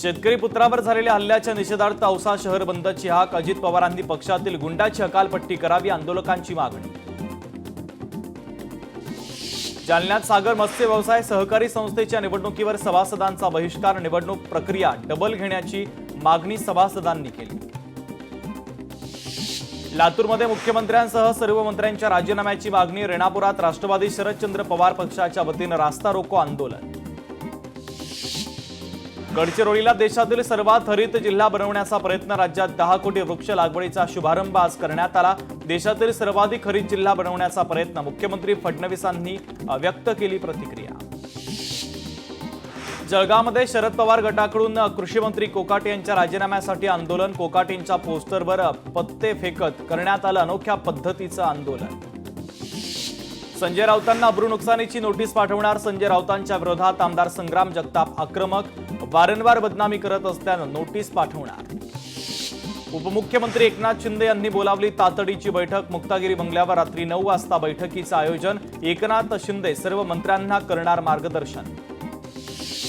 शेतकरी पुत्रावर झालेल्या हल्ल्याच्या निषेधार्थ औसा शहर बंदची हाक. अजित पवारांनी पक्षातील गुंडाची हकालपट्टी करावी, आंदोलकांची मागणी. जालन्यात सागर मत्स्य व्यवसाय सहकारी संस्थेच्या निवडणुकीवर सभासदांचा बहिष्कार. निवडणूक प्रक्रिया डबल घेण्याची मागणी सभासदांनी केली. लातूरमध्ये मुख्यमंत्र्यांसह सर्व मंत्र्यांच्या राजीनाम्याची मागणी. रेणापुरात राष्ट्रवादी शरदचंद्र पवार पक्षाच्या वतीनं रास्ता रोको आंदोलन. गडचिरोलीला देशातील सर्वात हरित जिल्हा बनवण्याचा प्रयत्न. राज्यात 10 कोटी वृक्ष लागवडीचा शुभारंभ आज करण्यात आला. देशातील सर्वाधिक हरित जिल्हा बनवण्याचा प्रयत्न. मुख्यमंत्री फडणवीसांनी व्यक्त केली प्रतिक्रिया. जळगावमध्ये शरद पवार गटाकडून कृषी मंत्री कोकाटे यांच्या राजीनाम्यासाठी आंदोलन. कोकाटेंच्या पोस्टरवर पत्ते फेकत करण्यात आलं अनोख्या पद्धतीचं आंदोलन. संजय राऊतांना अब्रू नुकसानीची नोटीस पाठवणार. संजय राऊतांच्या विरोधात आमदार संग्राम जगताप आक्रमक. वारंवार बदनामी करत असल्यानं नोटीस पाठवणार. उपमुख्यमंत्री एकनाथ शिंदे यांनी बोलावली तातडीची बैठक. मुक्तागिरी बंगल्यावर रात्री 9 वाजता बैठकीचं आयोजन. एकनाथ शिंदे सर्व मंत्र्यांना करणार मार्गदर्शन.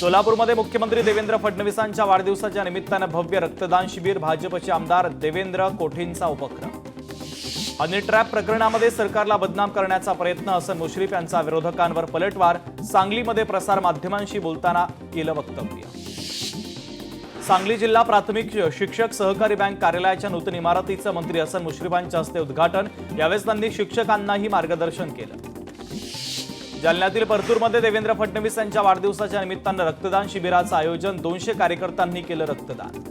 सोलापूरमध्ये मुख्यमंत्री देवेंद्र फडणवीसांच्या वाढदिवसाच्या निमित्तानं भव्य रक्तदान शिबिर. भाजपचे आमदार देवेंद्र कोठेंचा उपक्रम. हनी ट्रॅप प्रकरणामध्ये सरकारला बदनाम करण्याचा प्रयत्न. हसन मुश्रीफ यांचा विरोधकांवर पलटवार. सांगलीमध्ये प्रसार माध्यमांशी बोलताना केलं वक्तव्य. सांगली जिल्हा प्राथमिक शिक्षक सहकारी बँक कार्यालयाच्या नूतन इमारतीचं मंत्री हसन मुश्रीफांच्या हस्ते उद्घाटन. यावेळी त्यांनी शिक्षकांनाही मार्गदर्शन केलं. जालन्यातील परतूरमध्ये देवेंद्र फडणवीस यांच्या वाढदिवसाच्या निमित्तानं रक्तदान शिबिराचं आयोजन. 200 कार्यकर्त्यांनी केलं रक्तदान.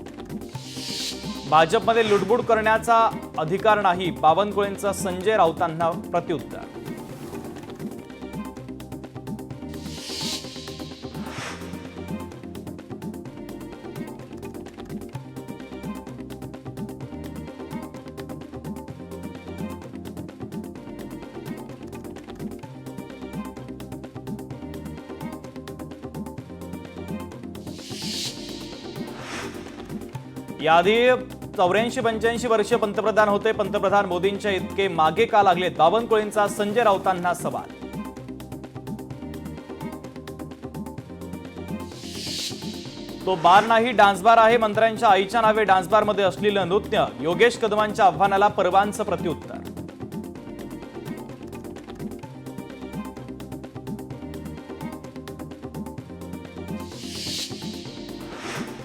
भाजपमध्ये लुडबुड करण्याचा अधिकार नाही. बावनकुळेंचं संजय राऊतांना प्रत्युत्तर. याआधी 84-85 वर्षीय पंतप्रधान होते. पंतप्रधान मोदींच्या इतके मागे का लागलेत? बावनकुळेंचा संजय राऊतांना सवाल. तो बार नाही डान्स बार आहे. मंत्र्यांच्या आईच्या नावे डान्स बारमध्ये असलेलं नृत्य. योगेश कदमांच्या आव्हानाला परवांचं प्रत्युत्तर.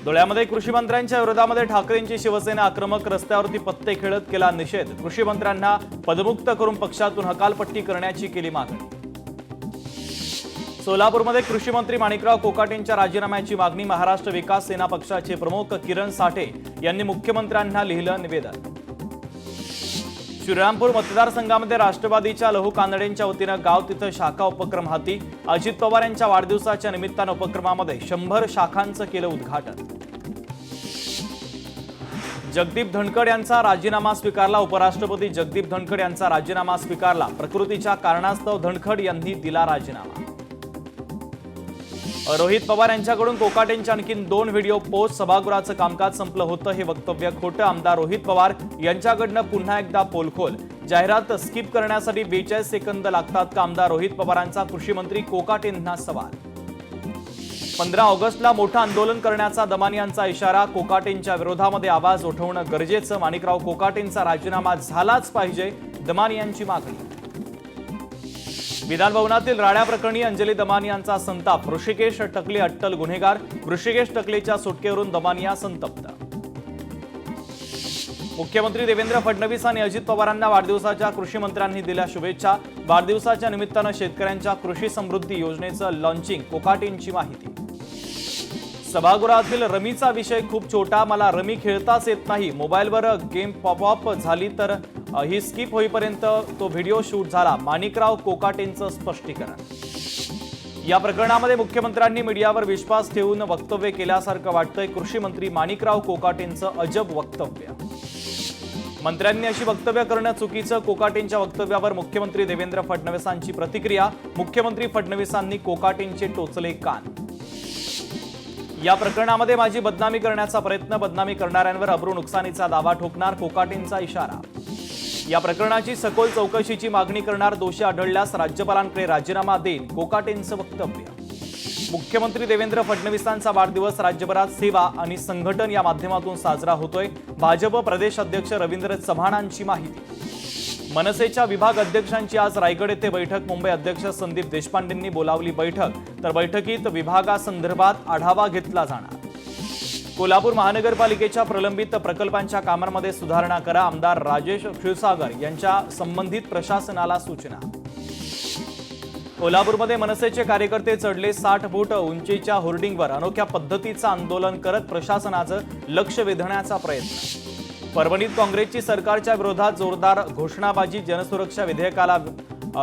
धुळ्यामध्ये कृषी मंत्र्यांच्या विरोधामध्ये ठाकरेंची शिवसेना आक्रमक. रस्त्यावरती पत्ते खेळत केला निषेध. कृषी मंत्र्यांना पदमुक्त करून पक्षातून हकालपट्टी करण्याची केली मागणी. सोलापूरमध्ये कृषी मंत्री माणिकराव कोकाटेंच्या राजीनाम्याची मागणी. महाराष्ट्र विकास सेना पक्षाचे प्रमुख किरण साठे यांनी मुख्यमंत्र्यांना लिहिलं निवेदन. श्रीरामपूर मतदारसंघामध्ये राष्ट्रवादीच्या लहू कानडेंच्या वतीनं गाव तिथं शाखा उपक्रम हाती. अजित पवार यांच्या वाढदिवसाच्या निमित्तानं उपक्रमामध्ये 100 शाखांचं केलं उद्घाटन. जगदीप धनखड यांचा राजीनामा स्वीकारला. उपराष्ट्रपती जगदीप धनखड यांचा राजीनामा स्वीकारला. प्रकृतीच्या कारणास्तव धनखड यांनी दिला राजीनामा. रोहित पवार यांच्याकडून कोकाटेंचे आणखी 2 व्हिडिओ पोस्ट. सभागृहाचं कामकाज संपलं होतं हे वक्तव्य खोटं. आमदार रोहित पवार यांच्याकडनं पुन्हा एकदा पोलखोल. जाहिरात स्किप करण्यासाठी 42 सेकंद लागतात का? आमदार रोहित पवारांचा कृषी मंत्री कोकाटेंना सवाल. 15 ऑगस्टला मोठं आंदोलन करण्याचा दमानियांचा इशारा. कोकाटेंच्या विरोधामध्ये आवाज उठवणं गरजेचं. माणिकराव कोकाटेंचा राजीनामा झालाच पाहिजे, दमानियांची मागणी. विधानभवनातील राड्या प्रकरणी अंजली दमानियांचा संताप. ऋषिकेश टकले अट्टल गुन्हेगार. ऋषिकेश टकलेच्या सुटकेवरून दमानिया संतप्त. मुख्यमंत्री देवेंद्र फडणवीस आणि अजित पवारांना वाढदिवसाच्या कृषी मंत्र्यांनी दिल्या शुभेच्छा. वाढदिवसाच्या निमित्तानं शेतकऱ्यांच्या कृषी समृद्धी योजनेचं लॉन्चिंग. कोकाटेंची माहिती. सभागृहातील रमीचा विषय खूप छोटा. मला रमी खेळताच येत नाही. मोबाईलवर गेम पॉपअप झाली तर ही स्किप होईपर्यंत तो व्हिडिओ शूट झाला. माणिकराव कोकाटेंचं स्पष्टीकरण. या प्रकरणामध्ये मुख्यमंत्र्यांनी मीडियावर विश्वास ठेवून वक्तव्य केल्यासारखं वाटतंय. कृषी मंत्री माणिकराव कोकाटेंचं अजब वक्तव्य. मंत्र्यांनी अशी वक्तव्य करणं चुकीचं. कोकाटेंच्या वक्तव्यावर मुख्यमंत्री देवेंद्र फडणवीसांची प्रतिक्रिया. मुख्यमंत्री फडणवीसांनी कोकाटेंचे टोचले कान. या प्रकरणामध्ये माझी बदनामी करण्याचा प्रयत्न. बदनामी करणाऱ्यांवर अब्रू नुकसानीचा दावा ठोकणार. कोकाटेंचा इशारा. या प्रकरणाची सखोल चौकशीची मागणी करणार. दोषी आढळल्यास राज्यपालांकडे राजीनामा देईन. कोकाटेंचं वक्तव्य. मुख्यमंत्री देवेंद्र फडणवीसांचा वाढदिवस राज्यभरात सेवा आणि संघटन या माध्यमातून साजरा होतोय. भाजप प्रदेश अध्यक्ष रवींद्र चव्हाणांची माहिती. मनसेच्या विभाग अध्यक्षांची आज रायगड येथे बैठक. मुंबई अध्यक्ष संदीप देशपांडेंनी बोलावली बैठक. तर बैठकीत विभागासंदर्भात आढावा घेतला जाणार. कोल्हापूर महानगरपालिकेच्या प्रलंबित प्रकल्पांच्या कामांमध्ये सुधारणा करा. आमदार राजेश क्षीरसागर यांच्या संबंधित प्रशासनाला सूचना. कोल्हापूरमध्ये मनसेचे कार्यकर्ते चढले 60 फूट उंचीच्या होर्डिंगवर. अनोख्या पद्धतीचं आंदोलन करत प्रशासनाचं लक्ष वेधण्याचा प्रयत्न. परभणीत काँग्रेसची सरकारच्या विरोधात जोरदार घोषणाबाजी. जनसुरक्षा विधेयकाला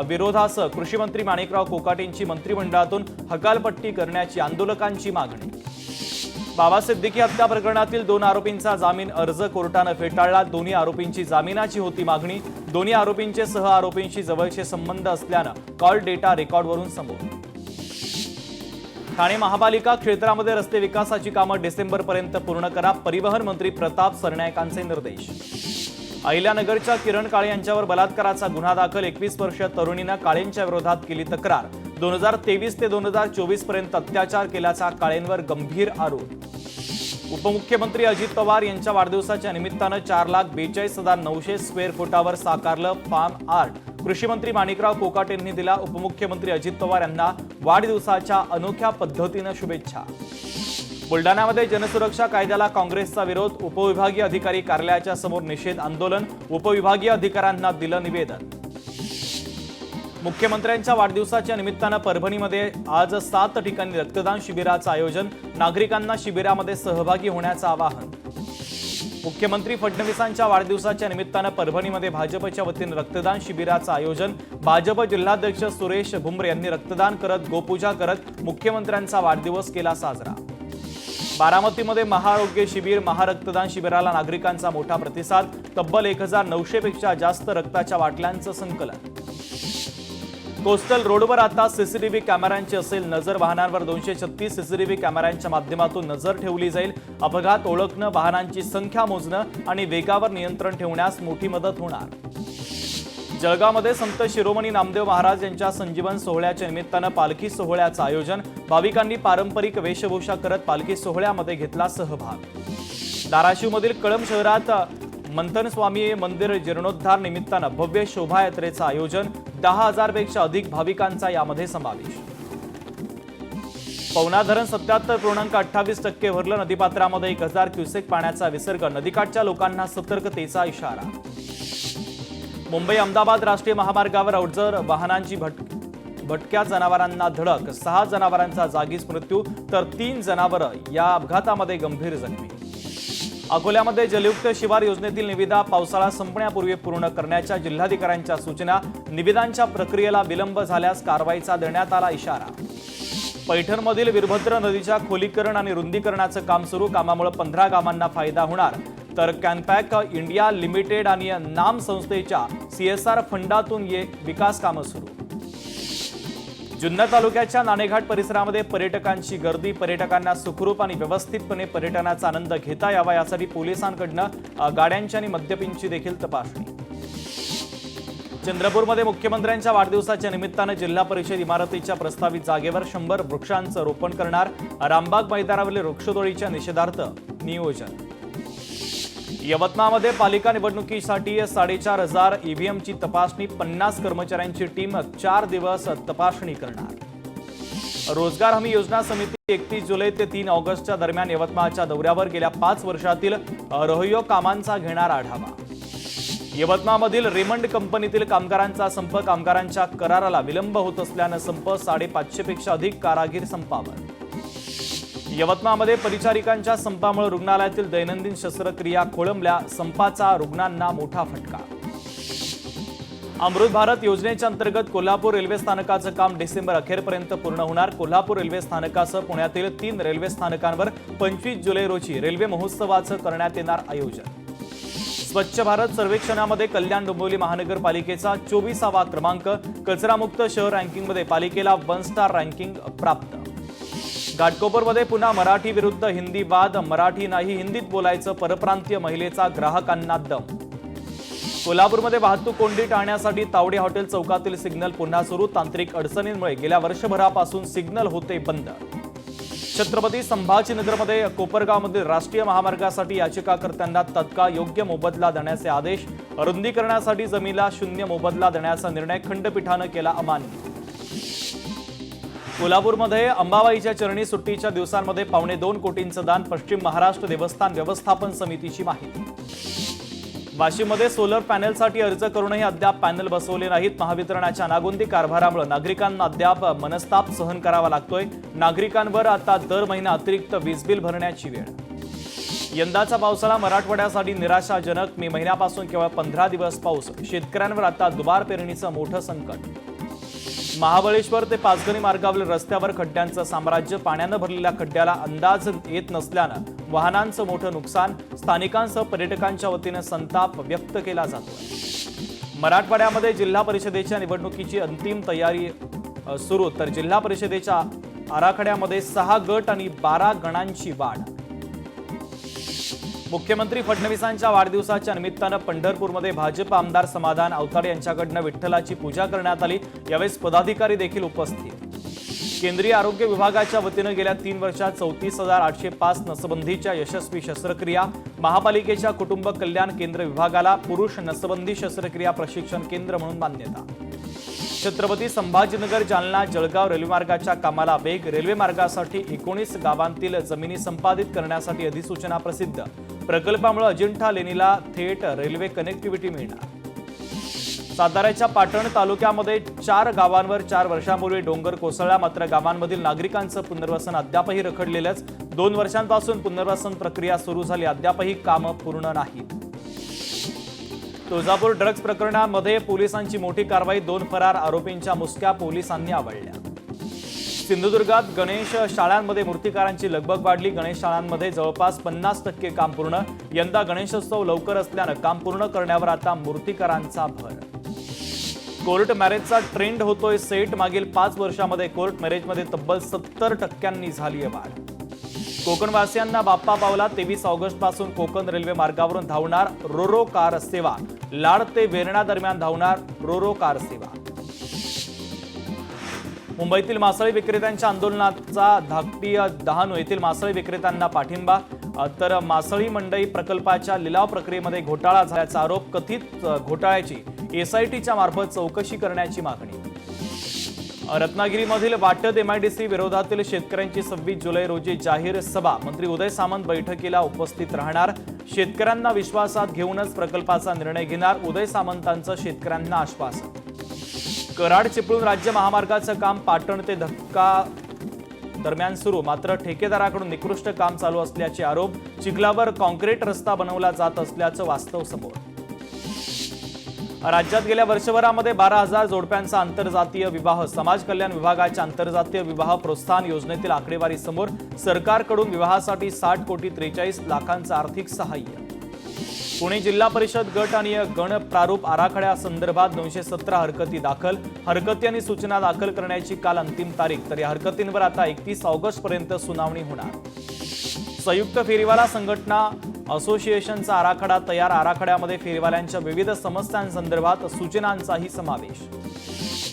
विरोधासह कृषी मंत्री माणिकराव कोकाटेंची मंत्रिमंडळातून हकालपट्टी करण्याची आंदोलकांची मागणी. बाबा सिद्दीकी हत्या प्रकरणातील 2 आरोपींचा जामीन अर्ज कोर्टानं फेटाळला. दोन्ही आरोपींची जामिनाची होती मागणी. दोन्ही आरोपींचे सह आरोपींशी जवळचे संबंध असल्यानं कॉल डेटा रेकॉर्डवरून समोर. ठाणे महापालिका क्षेत्रामध्ये रस्ते विकासाची कामं डिसेंबरपर्यंत पूर्ण करा. परिवहन मंत्री प्रताप सरनाईकांचे निर्देश. अहिल्यानगरच्या किरण काळे यांच्यावर बलात्काराचा गुन्हा दाखल. 21 वर्षीय तरुणीनं काळेंच्या विरोधात केली तक्रार. 2023 ते 2024 पर्यंत अत्याचार केल्याचा काळेंवर गंभीर आरोप. उपमुख्यमंत्री अजित पवार यांच्या वाढदिवसाच्या निमित्तानं 4,42,900 स्क्वेअर फुटावर साकारलं फार्म आर्ट. कृषी मंत्री माणिकराव कोकाटेंनी दिला उपमुख्यमंत्री अजित पवार यांना वाढदिवसाच्या अनोख्या पद्धतीनं शुभेच्छा. बुलडाण्यामध्ये जनसुरक्षा कायद्याला काँग्रेसचा विरोध. उपविभागीय अधिकारी कार्यालयाच्या समोर निषेध आंदोलन. उपविभागीय अधिकाऱ्यांना दिलं निवेदन. मुख्यमंत्र्यांच्या वाढदिवसाच्या निमित्तानं परभणीमध्ये आज 7 ठिकाणी रक्तदान शिबिराचं आयोजन. नागरिकांना शिबिरामध्ये सहभागी होण्याचं आवाहन. मुख्यमंत्री फडणवीसांच्या वाढदिवसाच्या निमित्तानं परभणीमध्ये भाजपच्या वतीनं रक्तदान शिबिराचं आयोजन. भाजप जिल्हाध्यक्ष सुरेश भुमरे यांनी रक्तदान करत गोपूजा करत मुख्यमंत्र्यांचा वाढदिवस केला साजरा. बारामतीमध्ये महाआरोग्य शिबिर. महारक्तदान शिबिराला नागरिकांचा मोठा प्रतिसाद. तब्बल 1900 पेक्षा जास्त रक्ताच्या बाटल्यांचं संकलन. कोस्टल रोडवर आता सीसीटीव्ही कॅमेऱ्यांची असेल नजर. वाहनांवर 236 सीसीटीव्ही कॅमेऱ्यांच्या माध्यमातून नजर ठेवली जाईल. अपघात ओळखणं, वाहनांची संख्या मोजणं आणि वेगावर नियंत्रण ठेवण्यास मोठी मदत होणार. जळगावमध्ये संत शिरोमणी नामदेव महाराज यांच्या संजीवन सोहळ्याच्या निमित्तानं पालखी सोहळ्याचं आयोजन. भाविकांनी पारंपरिक वेशभूषा करत पालखी सोहळ्यामध्ये घेतला सहभाग. धाराशिवमधील कळंब शहरात मंथन स्वामी मंदिर जीर्णोद्धार निमित्तानं भव्य शोभायात्रेचं आयोजन. 10,000 पेक्षा अधिक भाविकांचा यामध्ये समावेश. पवना धरण 77.28% भरलं. नदीपात्रामध्ये 1,000 क्युसेक पाण्याचा विसर्ग. नदीकाठच्या लोकांना सतर्कतेचा इशारा. मुंबई अहमदाबाद राष्ट्रीय महामार्गावर अवजड वाहनांची भटक्या जनावरांना धडक. 6 जनावरांचा जागीच मृत्यू तर 3 जनावरं या अपघातामध्ये गंभीर जखमी. अकोल्यामध्ये जलयुक्त शिवार योजनेतील निविदा पावसाळा संपण्यापूर्वी पूर्ण करण्याच्या जिल्हाधिकाऱ्यांच्या सूचना. निविदांच्या प्रक्रियेला विलंब झाल्यास कारवाईचा देण्यात आला इशारा. पैठणमधील वीरभद्र नदीच्या खोलीकरण आणि रुंदीकरणाचं काम सुरू. कामामुळे 15 गावांना फायदा होणार. तर कॅनपॅक इंडिया लिमिटेड आणि नाम संस्थेच्या CSR फंडातून विकास कामं सुरू. जुन्नर तालुक्याच्या नाणेघाट परिसरामध्ये पर्यटकांची गर्दी. पर्यटकांना सुखरूप आणि व्यवस्थितपणे पर्यटनाचा आनंद घेता यावा यासाठी पोलिसांकडनं गाड्यांची आणि मद्यपींची देखील तपासणी. चंद्रपूरमध्ये मुख्यमंत्र्यांच्या वाढदिवसाच्या निमित्तानं जिल्हा परिषद इमारतीच्या प्रस्तावित जागेवर 100 वृक्षांचं रोपण करणार. रामबाग मैदानावरील वृक्षतोडीच्या निषेधार्थ नियोजन. यवतमाळमध्ये पालिका निवडणुकीसाठी 4,500 EVMची तपासणी. 50 कर्मचाऱ्यांची टीम 4 दिवस तपासणी करणार. रोजगार हमी योजना समिती 31 जुलै ते 3 ऑगस्टच्या दरम्यान यवतमाळच्या दौऱ्यावर. गेल्या 5 वर्षातील रहयोग कामांचा घेणार आढावा. यवतमाळमधील रेमंड कंपनीतील कामगारांचा संप. कामगारांच्या कराराला विलंब होत असल्यानं संप. 550 पेक्षा अधिक कारागीर संपावर. यवतमाळमध्ये परिचारिकांच्या संपामुळे रुग्णालयातील दैनंदिन शस्त्रक्रिया खोळंबल्या. संपाचा रुग्णांना मोठा फटका. अमृत भारत योजनेच्या अंतर्गत कोल्हापूर रेल्वे स्थानकाचं काम डिसेंबर अखेरपर्यंत पूर्ण होणार. कोल्हापूर रेल्वे स्थानकासह पुण्यातील 3 रेल्वे स्थानकांवर 25 जुलै रोजी रेल्वे महोत्सवाचं करण्यात येणार आयोजन. स्वच्छ भारत सर्वेक्षणामध्ये कल्याण डोंबिवली महानगरपालिकेचा 24वा क्रमांक. कचरामुक्त शहर रँकिंगमध्ये पालिकेला 1 स्टार रँकिंग प्राप्त. घाटकोपरमध्ये पुन्हा मराठी विरुद्ध हिंदी वाद. मराठी नाही हिंदीत बोलायचं. परप्रांतीय महिलेचा ग्राहकांना दम. कोल्हापूरमध्ये वाहतूक कोंडी टाळण्यासाठी तावडे हॉटेल चौकातील सिग्नल पुन्हा सुरू. तांत्रिक अडचणींमुळे गेल्या वर्षभरापासून सिग्नल होते बंद. छत्रपती संभाजीनगरमध्ये कोपरगावमधील राष्ट्रीय महामार्गासाठी याचिकाकर्त्यांना तत्काळ योग्य मोबदला देण्याचे आदेश. रुंदीकरणासाठी जमिनीला 0 मोबदला देण्याचा निर्णय खंडपीठानं केला अमान्य. कोल्हापूरमध्ये अंबाबाईच्या चरणी सुट्टीच्या दिवसांमध्ये 2.25 कोटींचं दान. पश्चिम महाराष्ट्र देवस्थान व्यवस्थापन समितीची माहिती. वाशीमध्ये सोलर पॅनेलसाठी अर्ज करूनही अद्याप पॅनेल बसवले नाहीत. महावितरणाच्या नागोंदी कारभारामुळे नागरिकांना अद्याप मनस्ताप सहन करावा लागतोय. नागरिकांवर आता दर महिना अतिरिक्त वीज बिल भरण्याची वेळ. यंदाचा पावसाळा मराठवाड्यासाठी निराशाजनक. मे महिन्यापासून केवळ 15 दिवस पाऊस. शेतकऱ्यांवर आता दुबार पेरणीचं मोठं संकट. महाबळेश्वर ते पाचगणी मार्गावरील रस्त्यावर खड्ड्यांचं साम्राज्य. पाण्यानं भरलेल्या खड्ड्याला अंदाज येत नसल्यानं वाहनांचं मोठं नुकसान. स्थानिकांसह पर्यटकांच्या वतीनं संताप व्यक्त केला जातो. मराठवाड्यामध्ये जिल्हा परिषदेच्या निवडणुकीची अंतिम तयारी सुरू. तर जिल्हा परिषदेच्या आराखड्यामध्ये 6 गट आणि 12 गणांची वाढ. मुख्यमंत्री फडणवीसांच्या वाढदिवसाच्या निमित्तानं पंढरपूरमध्ये भाजप आमदार समाधान अवताडे यांच्याकडनं विठ्ठलाची पूजा करण्यात आली. यावेळी पदाधिकारी देखील उपस्थित. केंद्रीय आरोग्य विभागाच्या वतीनं गेल्या 3 वर्षात 34,805 नसबंदीच्या यशस्वी शस्त्रक्रिया. महापालिकेच्या कुटुंब कल्याण केंद्र विभागाला पुरुष नसबंदी शस्त्रक्रिया प्रशिक्षण केंद्र म्हणून मान्यता. छत्रपती संभाजीनगर जालना जळगाव रेल्वेमार्गाच्या कामाला वेग. रेल्वे मार्गासाठी 19 गावांतील जमिनी संपादित करण्यासाठी अधिसूचना प्रसिद्ध. प्रकल्पामुळे अजिंठा लेणीला थेट रेल्वे कनेक्टिव्हिटी मिळणार. साताऱ्याच्या पाटण तालुक्यामध्ये 4 गावांवर 4 वर्षांपूर्वी डोंगर कोसळला. मात्र गावांमधील नागरिकांचं पुनर्वसन अद्यापही रखडलेलंच. 2 वर्षांपासून पुनर्वसन प्रक्रिया सुरू झाली. अद्यापही कामं पूर्ण नाहीत. तुळजापूर ड्रग्ज प्रकरणामध्ये पोलिसांची मोठी कारवाई. 2 फरार आरोपींच्या मुसक्या पोलिसांनी आवळल्या. सिंधुदुर्गात गणेश शाळांमध्ये मूर्तिकारांची लगबग वाढली. गणेश शाळांमध्ये जवळपास 50% काम पूर्ण. यंदा गणेशोत्सव लवकर असल्यानं काम पूर्ण करण्यावर आता मूर्तिकारांचा भर. कोर्ट मॅरेजचा ट्रेंड होतोय सेट. मागील 5 वर्षांमध्ये कोर्ट मॅरेजमध्ये तब्बल 70% झाली आहे वाढ. कोकणवासियांना बाप्पा पावला. 23 ऑगस्टपासून कोकण रेल्वे मार्गावरून धावणार रोरो कार सेवा. लाड ते वेर्णा दरम्यान धावणार रोरो कार सेवा. मुंबईतील मासळी विक्रेत्यांच्या आंदोलनाचा धाकटी डहाणू येथील मासळी विक्रेत्यांना पाठिंबा. तर मासळी मंडई प्रकल्पाच्या लिलाव प्रक्रियेमध्ये घोटाळा झाल्याचा आरोप. कथित घोटाळ्याची एसआयटीच्या मार्फत चौकशी करण्याची मागणी. रत्नागिरीमधील वाटद एमआयडीसी विरोधातील शेतकऱ्यांची 26 जुलै रोजी जाहीर सभा. मंत्री उदय सामंत बैठकीला उपस्थित राहणार. शेतकऱ्यांना विश्वासात घेऊनच प्रकल्पाचा निर्णय घेणार. उदय सामंतांचं शेतकऱ्यांना आश्वासन. कराड चिपळूण राज्य महामार्गाचं काम पाटण ते धक्का दरम्यान सुरू. मात्र ठेकेदाराकडून निकृष्ट काम चालू असल्याचे आरोप. चिखलावर कॉन्क्रीट रस्ता बनवला जात असल्याचं वास्तव समोर. राज्यात गेल्या वर्षभरामध्ये 12,000 जोडप्यांचा आंतरजातीय विवाह. समाज कल्याण विभागाच्या आंतरजातीय विवाह प्रोत्साहन योजनेतील आकडेवारी समोर. सरकारकडून विवाहासाठी 60 कोटी 43 लाखांचं आर्थिक सहाय्य. पुणे जिल्हा परिषद गट आणि गण प्रारूप आराखड्यासंदर्भात 917 हरकती दाखल. हरकती आणि सूचना दाखल करण्याची काल अंतिम तारीख. तर या हरकतींवर आता 31 ऑगस्टपर्यंत सुनावणी होणार. संयुक्त फेरीवाला संघटना असोसिएशनचा आराखडा तयार. आराखड्यामध्ये फेरीवाल्यांच्या विविध समस्यांसंदर्भात सूचनांचाही समावेश.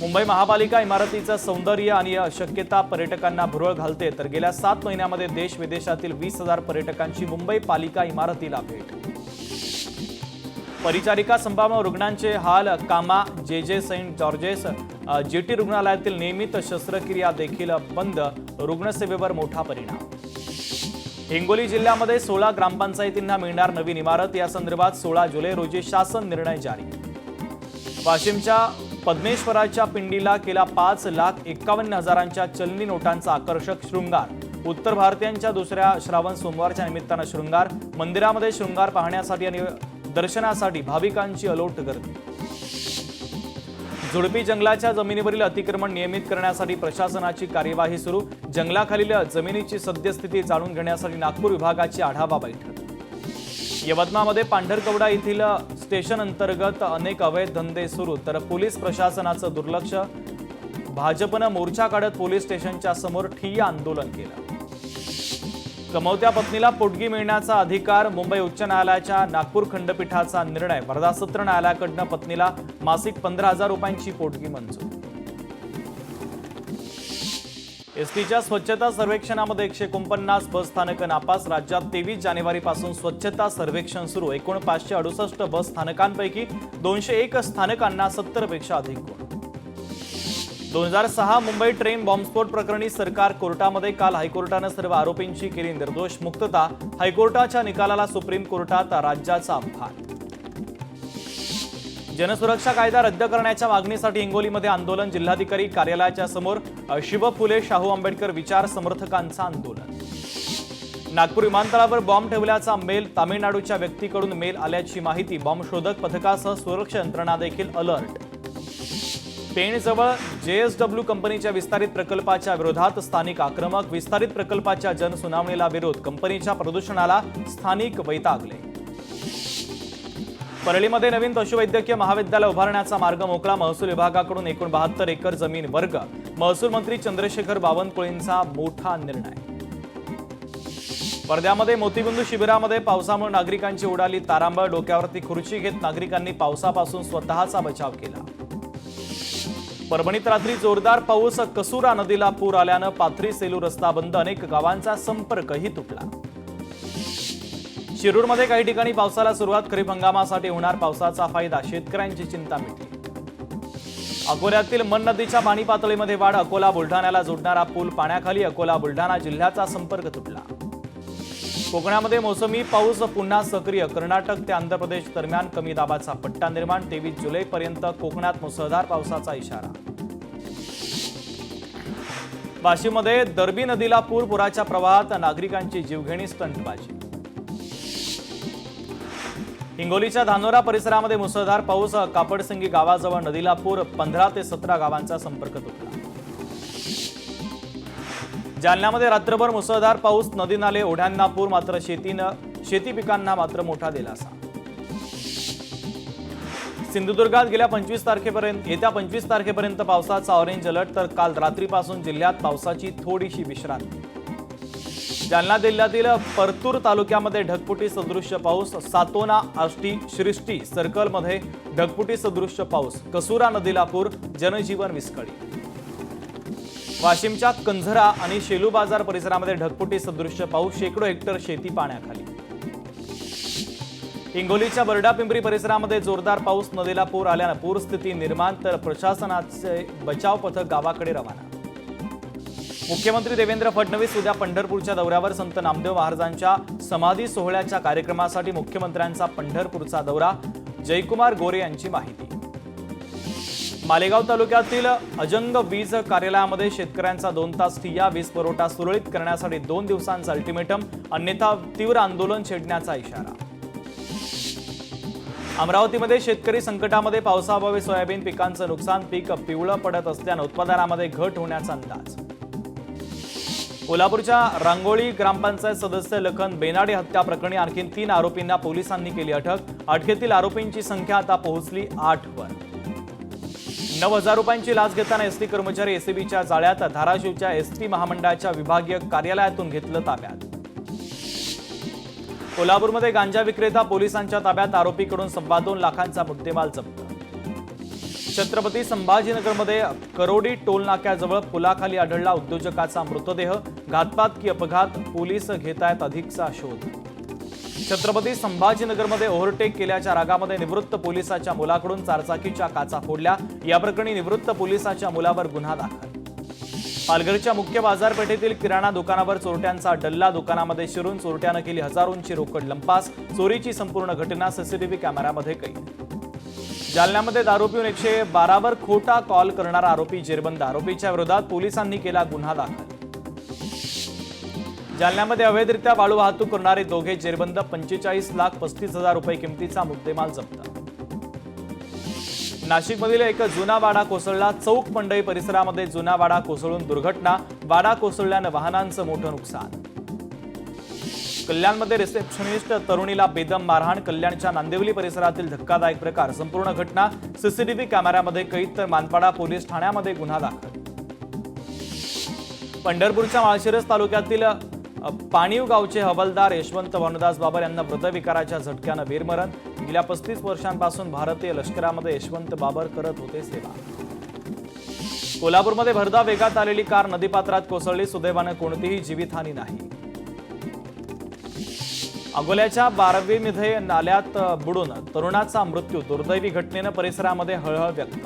मुंबई महापालिका इमारतीचं सौंदर्य आणि शक्यता पर्यटकांना भुरळ घालते. तर गेल्या 7 महिन्यामध्ये देश विदेशातील 20,000 पर्यटकांची मुंबई पालिका इमारतीला भेट. परिचारिका संपामुळे रुग्णांचे हाल. कामा जे सेंट जॉर्जेस जीटी रुग्णालयातील नियमित शस्त्रक्रिया देखील बंद. रुग्णसेवेवर मोठा परिणाम. हिंगोली जिल्ह्यामध्ये 16 ग्रामपंचायतींना मिळणार नवीन इमारत. या संदर्भात 16 जुलै रोजी शासन निर्णय जारी. वाशिमच्या पद्मेश्वराच्या पिंडीला केला 5,51,000च्या चलनी नोटांचा आकर्षक शृंगार. उत्तर भारतीयांच्या दुसऱ्या श्रावण सोमवारच्या निमित्तानं शृंगार. मंदिरामध्ये शृंगार पाहण्यासाठी आणि दर्शनासाठी भाविकांची अलोट गर्दी. झुडपी जंगलाच्या जमिनीवरील अतिक्रमण नियमित करण्यासाठी प्रशासनाची कार्यवाही सुरू. जंगलाखालील जमिनीची सद्यस्थिती जाणून घेण्यासाठी नागपूर विभागाची आढावा बैठक. यवतमाळमध्ये पांढरकवडा येथील स्टेशन अंतर्गत अनेक अवैध धंदे सुरू. तर पोलीस प्रशासनाचं दुर्लक्ष. भाजपनं मोर्चा काढत पोलीस स्टेशनच्या समोर ठिय्या आंदोलन केलं. कमवत्या पत्नीला पोटगी मिळण्याचा अधिकार. मुंबई उच्च न्यायालयाच्या नागपूर खंडपीठाचा निर्णय. वर्धा सत्र न्यायालयाकडून पत्नीला मासिक 15,000 रुपयांची पोटगी मंजूर. एसटीच्या स्वच्छता सर्वेक्षणामध्ये 149 बस स्थानकं नापास. राज्यात 23 जानेवारीपासून स्वच्छता सर्वेक्षण सुरू. एकूण 568 बस स्थानकांपैकी 201 स्थानकांना 70 पेक्षा अधिक गुण. 2006 मुंबई ट्रेन बॉम्बस्फोट प्रकरणी सरकार कोर्टामध्ये. काल हायकोर्टानं सर्व आरोपींची केली निर्दोष मुक्तता. हायकोर्टाच्या निकालाला सुप्रीम कोर्टात राज्याचा आभार. जनसुरक्षा कायदा रद्द करण्याच्या मागणीसाठी हिंगोलीमध्ये आंदोलन. जिल्हाधिकारी कार्यालयाच्या समोर शिव फुले शाहू आंबेडकर विचार समर्थकांचं आंदोलन. नागपूर विमानतळावर बॉम्ब ठेवल्याचा मेल. तामिळनाडूच्या व्यक्तीकडून मेल आल्याची माहिती. बॉम्ब शोधक पथकासह सुरक्षा यंत्रणा देखील अलर्ट. पेणजवळ JSW कंपनीच्या विस्तारित प्रकल्पाच्या विरोधात स्थानिक आक्रमक. विस्तारित प्रकल्पाच्या जनसुनावणीला विरोध. कंपनीच्या प्रदूषणाला स्थानिक वैतागले. परळीमध्ये नवीन पशुवैद्यकीय महाविद्यालय उभारण्याचा मार्ग मोकळा. महसूल विभागाकडून एकूण 72 एकर जमीन वर्ग. महसूल मंत्री चंद्रशेखर बावनकुळेंचा मोठा निर्णय. वर्ध्यामध्ये मोतीबिंदू शिबिरामध्ये पावसामुळे नागरिकांची उडाली तारांबळ. डोक्यावरती खुर्ची घेत नागरिकांनी पावसापासून स्वतःचा बचाव केला. परभणीत रात्री जोरदार पाऊस. कसुरा नदीला पूर आल्यानं पाथरी सेलू रस्ता बंद. अनेक गावांचा संपर्कही तुटला. शिरूरमध्ये काही ठिकाणी पावसाला सुरुवात. खरीप हंगामासाठी होणार पावसाचा फायदा. शेतकऱ्यांची चिंता मिटली. अकोल्यातील मन नदीच्या पाणी पातळीमध्ये वाढ. अकोला बुलढाण्याला जोडणारा पूल पाण्याखाली. अकोला बुलढाणा जिल्ह्याचा संपर्क तुटला. कोकणामध्ये मोसमी पाऊस पुन्हा सक्रिय. कर्नाटक ते आंध्र प्रदेश दरम्यान कमी दाबाचा पट्टा निर्माण. 23 जुलैपर्यंत कोकणात मुसळधार पावसाचा इशारा. वाशिममध्ये दर्बी नदीला पूर. पुराच्या प्रवाहात नागरिकांची जीवघेणी स्टंटबाजी. हिंगोलीच्या धानोरा परिसरामध्ये मुसळधार पाऊस. कापडसिंगी गावाजवळ नदीला पूर. 15 ते 17 गावांचा संपर्क तुटला. जालन्यामध्ये रात्रभर मुसळधार पाऊस. नदी नाले ओढ्यांना पूर. मात्र शेती पिकांना मात्र मोठा दिलासा. सिंधुदुर्गात येत्या 25 तारखेपर्यंत पावसाचा ऑरेंज अलर्ट. तर काल रात्रीपासून जिल्ह्यात पावसाची थोडीशी विश्रांती. जालना जिल्ह्यातील परतूर तालुक्यामध्ये ढगफुटी सदृश्य पाऊस. सातोना आष्टी श्रिष्टी सर्कलमध्ये ढगफुटी सदृश्य पाऊस. कसुरा नदीला पूर. जनजीवन विस्कळीत. वाशिमच्या कंझरा आणि शेलू बाजार परिसरामध्ये ढगफुटी सदृश्य पाऊस. शेकडो हेक्टर शेती पाण्याखाली. हिंगोलीच्या बरडापिंपरी परिसरामध्ये जोरदार पाऊस. नदीला पूर आल्यानं पूरस्थिती निर्माण. तर प्रशासनाचे बचाव पथक गावाकडे रवाना. मुख्यमंत्री देवेंद्र फडणवीस उद्या पंढरपूरच्या दौऱ्यावर. संत नामदेव महाराजांच्या समाधी सोहळ्याच्या कार्यक्रमासाठी मुख्यमंत्र्यांचा पंढरपूरचा दौरा. जयकुमार गोरे यांची माहिती. मालेगाव तालुक्यातील अजंग वीज कार्यालयामध्ये शेतकऱ्यांचा 2 तास ठिय्या. वीज पुरवठा सुरळीत करण्यासाठी 2 दिवसांचा अल्टिमेटम. अन्यथा तीव्र आंदोलन छेडण्याचा इशारा. अमरावतीमध्ये शेतकरी संकटामध्ये. पावसाअभावी सोयाबीन पिकांचं नुकसान. पीक पिवळं पडत असल्यानं उत्पादनामध्ये घट होण्याचा अंदाज. कोल्हापूरच्या रांगोळी ग्रामपंचायत सदस्य लखन बेनाडे हत्या प्रकरणी आणखी 3 आरोपींना पोलिसांनी केली अटक. अटकेतील आरोपींची संख्या आता पोहोचली 8 वर. 9,000 रुपयांची लाच घेताना एसटी कर्मचारी एसीबीच्या जाळ्यात. धाराशिवच्या एसटी महामंडळाच्या विभागीय कार्यालयातून घेतलं ताब्यात. कोल्हापूरमध्ये गांजा विक्रेता पोलिसांच्या ताब्यात. आरोपीकडून 2.25 लाखांचा मुद्देमाल जप्त. छत्रपती संभाजीनगरमध्ये करोडी टोल नाक्याजवळ पुलाखाली आढळला उद्योजकाचा मृतदेह. घातपात की अपघात. पोलीस घेतायत अधिकचा शोध. छत्रपती संभाजीनगरमध्ये ओव्हरटेक केल्याच्या रागामध्ये निवृत्त पोलिसाच्या मुलाकडून 4 चाकीच्या काचा फोडल्या. या प्रकरणी निवृत्त पोलिसाच्या मुलावर गुन्हा दाखल. पालघरच्या मुख्य बाजारपेठेतील किराणा दुकानावर चोरट्यांचा डल्ला. दुकानामध्ये शिरून चोरट्यानं केली हजारोंची रोकड लंपास. चोरीची संपूर्ण घटना सीसीटीव्ही कॅमेऱ्यामध्ये कैद. जालन्यामध्ये दारू पिऊन 112 वर खोटा कॉल करणारा आरोपी जेरबंद. आरोपीच्या विरोधात पोलिसांनी केला गुन्हा दाखल. जालन्यामध्ये अवैधरित्या वाळू वाहतूक करणारे दोघे जेरबंद. 45,35,000 रुपये किमतीचा मुद्देमाल जप्त. नाशिकमधील एक जुना वाडा कोसळला. चौक मंडई परिसरामध्ये जुना वाडा कोसळून दुर्घटना. वाडा कोसळल्यानं वाहनांचं मोठं नुकसान. कल्याणमध्ये रिसेप्शनिस्ट तरुणीला बेदम मारहाण. कल्याणच्या नांदिवली परिसरातील धक्कादायक प्रकार. संपूर्ण घटना सीसीटीव्ही कॅमेऱ्यामध्ये कैद. तर मानपाडा पोलीस ठाण्यामध्ये गुन्हा दाखल. पंढरपूरच्या माळशिरस तालुक्यातील पाणीव गावचे हवालदार यशवंत भानुदास बाबर यांना हृदयविकाराच्या झटक्यानं वीरमरण. गेल्या 35 वर्षांपासून भारतीय लष्करामध्ये यशवंत बाबर करत होते सेवा. कोल्हापूरमध्ये भरधाव वेगात आलेली कार नदीपात्रात कोसळली, सुदैवानं कोणतीही जीवितहानी नाही. अकोल्याच्या बारवीमध्ये नाल्यात बुडून तरुणाचा मृत्यू, दुर्दैवी घटनेनं परिसरामध्ये हळहळ व्यक्त.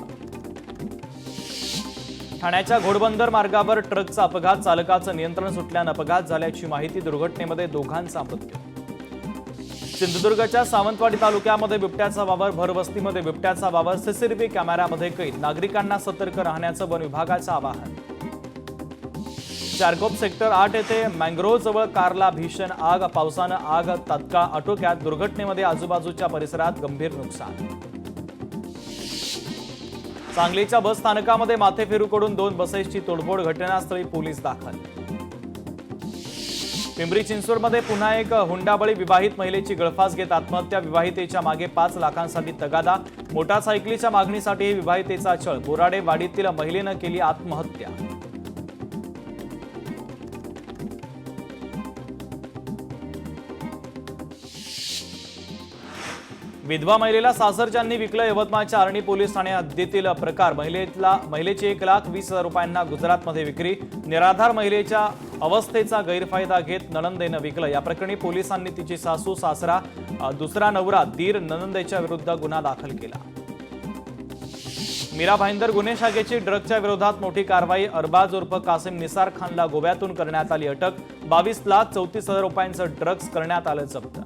ठाण्याच्या घोडबंदर मार्गावर ट्रकचा अपघात, चालकाचं नियंत्रण सुटल्यानं अपघात झाल्याची माहिती. दुर्घटनेमध्ये दोघांचा मृत्यू. सिंधुदुर्गच्या सावंतवाडी तालुक्यामध्ये बिबट्याचा वावर, भरवस्तीमध्ये बिबट्याचा वावर, सीसीटीव्ही कॅमेऱ्यामध्ये कैद. नागरिकांना सतर्क राहण्याचं वन विभागाचं आवाहन. चारकोप सेक्टर 8 येथे मँग्रोव्ह जवळ कारला भीषण आग, पावसानं आग तात्काळ आटोक्यात. दुर्घटनेमध्ये आजूबाजूच्या परिसरात गंभीर नुकसान. सांगलीच्या बस स्थानकामध्ये माथेफिरूकडून 2 बसेसची तोडफोड, घटनास्थळी पोलीस दाखल. पिंपरी चिंचवडमध्ये पुन्हा एक हुंडाबळी, विवाहित महिलेची गळफास घेत आत्महत्या. विवाहितेच्या मागे 5 लाखांसाठी तगादा, मोटारसायकलीच्या मागणीसाठी विवाहितेचा छळ. बोराडे वाडीतील महिलेनं केली आत्महत्या. विधवा महिलेला सासरच्यांनी विकलं, यवतमाळच्या आर्णी पोलीस ठाणे हद्दीतील प्रकार. महिलेची 1,20,000 रुपयांना गुजरातमध्ये विक्री. निराधार महिलेच्या अवस्थेचा गैरफायदा घेत नणंदेनं विकलं. या प्रकरणी पोलिसांनी तिची सासू, सासरा, दुसरा नवरा, दीर, नणंदेच्या विरुद्ध गुन्हा दाखल केला. मीरा भाईंदर गुन्हे शाखेची ड्रग्जच्या विरोधात मोठी कारवाई. अरबाज उर्फ कासिम निसार खानला गोव्यातून करण्यात आली अटक. 22,34,000 रुपयांचं ड्रग्ज करण्यात आलं जप्त.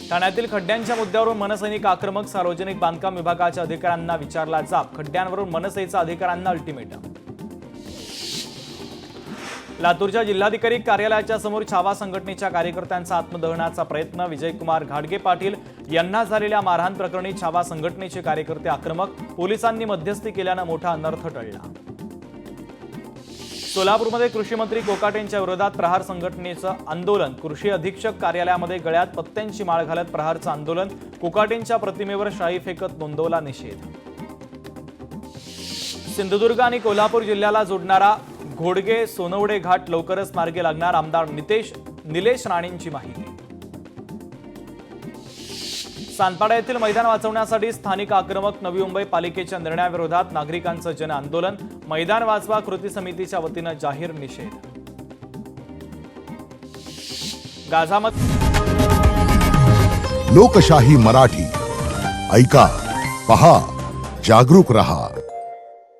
ठाण्यातील खड्ड्यांच्या मुद्द्यावरून मनसैनिक आक्रमक, सार्वजनिक बांधकाम विभागाच्या अधिकाऱ्यांना विचारला जाब. खड्ड्यांवरून मनसेचा अधिकाऱ्यांना अल्टिमेटम. लातूरच्या जिल्हाधिकारी कार्यालयाच्या समोर छावा संघटनेच्या कार्यकर्त्यांचा आत्मदहनाचा प्रयत्न. विजयकुमार घाडगे पाटील यांना झालेल्या मारहाण प्रकरणी छावा संघटनेचे कार्यकर्ते आक्रमक. पोलिसांनी मध्यस्थी केल्यानं मोठा अनर्थ टळला. सोलापूरमध्ये कृषी मंत्री कोकाटेंच्या विरोधात प्रहार संघटनेचं आंदोलन. कृषी अधीक्षक कार्यालयामध्ये गळ्यात पत्त्यांची माळ घालत प्रहारचं आंदोलन. कोकाटेंच्या प्रतिमेवर शाई फेकत नोंदवला निषेध. सिंधुदुर्ग आणि कोल्हापूर जिल्ह्याला जोडणारा घोडगे सोनवडे घाट लवकरच मार्गी लागणार. आमदार निलेश राणेंची माहिती. सानपाडा येथील मैदान वाचवण्यासाठी स्थानिक आक्रमक. नवी मुंबई पालिकेच्या निर्णयाविरोधात नागरिकांचं जन आंदोलन. मैदान वाचवा कृती समितीच्या वतीनं जाहीर निषेध. गाझामध्ये लोकशाही मराठी ऐका, पहा, जागरूक रहा.